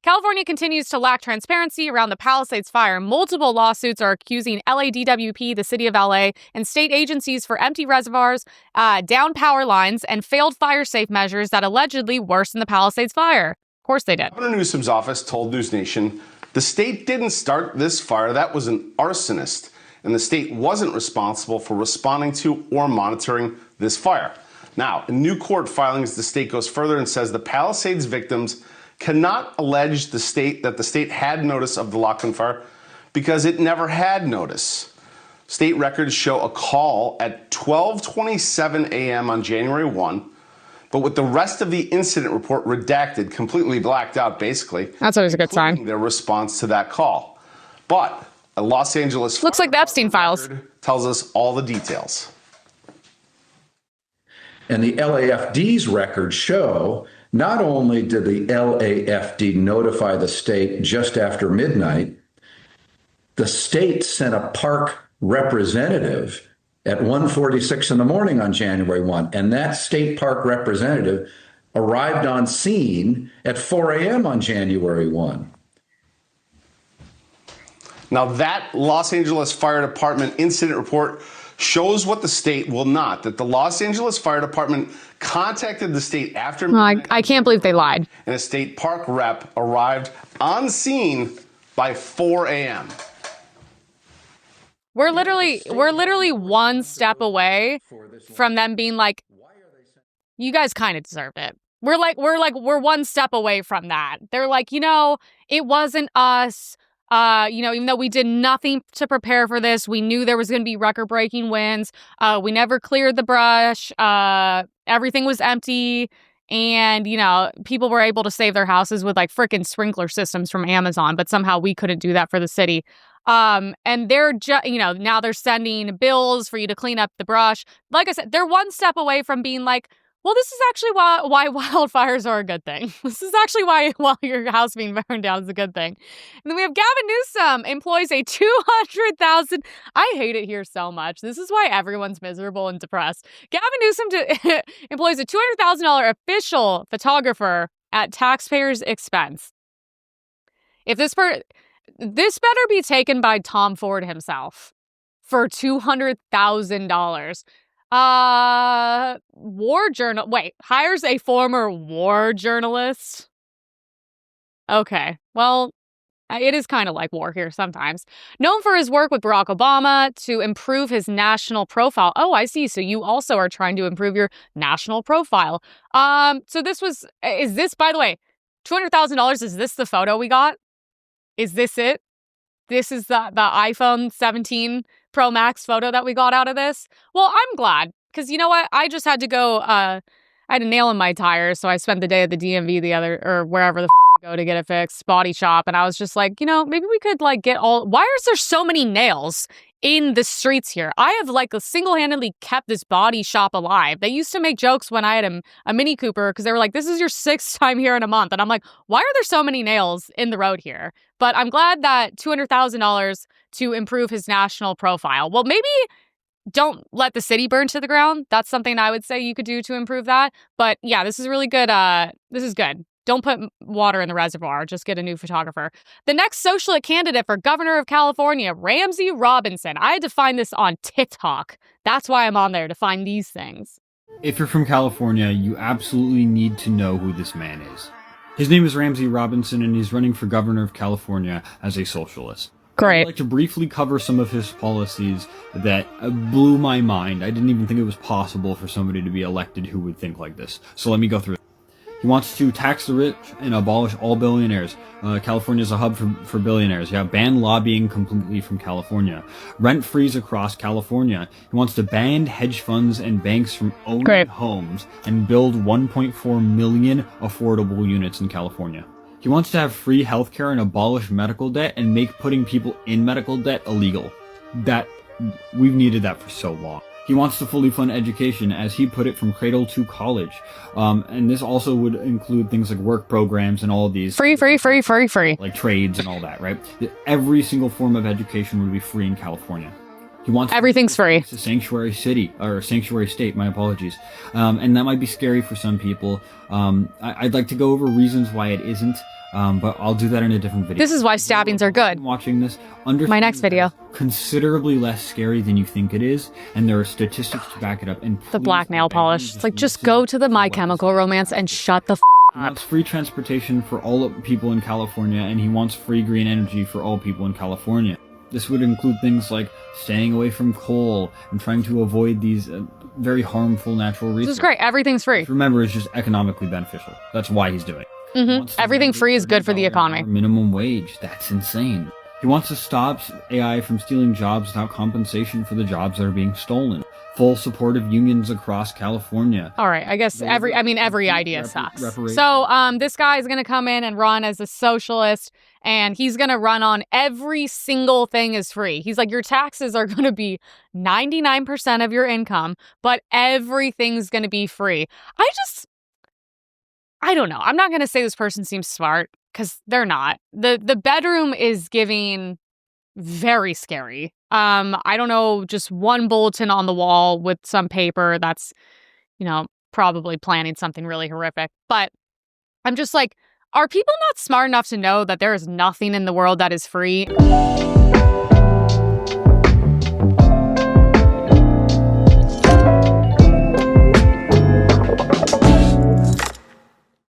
California continues to lack transparency around the Palisades fire. Multiple lawsuits are accusing LADWP, the city of LA, and state agencies for empty reservoirs, down power lines, and failed fire-safe measures that allegedly worsened the Palisades fire. Of course they did. Governor Newsom's office told News Nation the state didn't start this fire. That was an arsonist, and the state wasn't responsible for responding to or monitoring this fire. Now, in new court filings, the state goes further and says the Palisades victims cannot allege the state had notice of the Lachlan fire because it never had notice. State records show a call at 12:27 a.m. on January 1, but with the rest of the incident report redacted, completely blacked out, basically. That's always a good sign. Their response to that call. But a Los Angeles looks like the Epstein files tells us all the details. And the LAFD's records show not only did the LAFD notify the state just after midnight, the state sent a park representative at 1:46 in the morning on January 1, and that state park representative arrived on scene at 4 a.m. on January 1. Now that Los Angeles Fire Department incident report shows what the state will not, that the Los Angeles Fire Department contacted the state after midnight. I can't believe they lied. And a state park rep arrived on scene by 4 a.m. We're literally one step away from them being like, you guys kind of deserve it. We're one step away from that. They're like, it wasn't us. Even though we did nothing to prepare for this, we knew there was going to be record-breaking winds. We never cleared the brush. Everything was empty. And, people were able to save their houses with like freaking sprinkler systems from Amazon, but somehow we couldn't do that for the city. And they're now they're sending bills for you to clean up the brush. Like I said, they're one step away from being like, well, this is actually why wildfires are a good thing. This is actually why your house being burned down is a good thing. And then we have Gavin Newsom employs a $200,000. I hate it here so much. This is why everyone's miserable and depressed. Gavin Newsom employs a $200,000 official photographer at taxpayers' expense. If this better be taken by Tom Ford himself for $200,000. Hires a former war journalist. Okay, well, it is kind of like war here sometimes. Known for his work with Barack Obama to improve his national profile. Oh, I see. So you also are trying to improve your national profile. So is this, by the way, $200,000? Is this the photo we got? Is this it? This is the iPhone 17 Pro Max photo that we got out of this. Well, I'm glad, because you know what? I just had to go, I had a nail in my tire, so I spent the day at the DMV or wherever the I go to get it fixed, body shop, and I was just like, maybe we could why is there so many nails in the streets here? I have single-handedly kept this body shop alive. They used to make jokes when I had a Mini Cooper, because they were like, this is your 6th time here in a month. And I'm like, why are there so many nails in the road here? But I'm glad that $200,000 to improve his national profile. Well, maybe don't let the city burn to the ground. That's something I would say you could do to improve that. But yeah, this is really good. This is good. Don't put water in the reservoir. Just get a new photographer. The next socialist candidate for governor of California, Ramsey Robinson. I had to find this on TikTok. That's why I'm on there, to find these things. If you're from California, you absolutely need to know who this man is. His name is Ramsey Robinson, and he's running for governor of California as a socialist. Great. I'd like to briefly cover some of his policies that blew my mind. I didn't even think it was possible for somebody to be elected who would think like this. So let me go through it. He wants to tax the rich and abolish all billionaires. California is a hub for billionaires. You have ban lobbying completely from California. Rent freeze across California. He wants to ban hedge funds and banks from owning homes and build 1.4 million affordable units in California. He wants to have free healthcare and abolish medical debt and make putting people in medical debt illegal. We've needed that for so long. He wants to fully fund education, as he put it, from cradle to college. And this also would include things like work programs and all of these. Free. Like trades and all that, right? Every single form of education would be free in California. He wants everything's free. It's a sanctuary city, or sanctuary state, my apologies. And that might be scary for some people. I'd like to go over reasons why it isn't. But I'll do that in a different video. This is why stabbings are good. Watching this, My next video. Considerably less scary than you think it is, and there are statistics to back it up. And The black nail polish. It's like, just go to the My Chemical Romance and shut the He wants free transportation for all people in California, and he wants free green energy for all people in California. This would include things like staying away from coal and trying to avoid these very harmful natural resources. This is great. Everything's free. Remember, it's just economically beneficial. That's why he's doing it. Everything free is good for the economy. Minimum wage. That's insane. He wants to stop AI from stealing jobs without compensation for the jobs that are being stolen. Full support of unions across California. All right, I guess every idea sucks. So this guy is going to come in and run as a socialist, and he's going to run on every single thing is free. He's like, your taxes are going to be 99% of your income, but everything's going to be free. I don't know. I'm not going to say this person seems smart, because they're not. The bedroom is giving very scary. I don't know, just one bulletin on the wall with some paper that's, probably planning something really horrific. But I'm just like, are people not smart enough to know that there is nothing in the world that is free?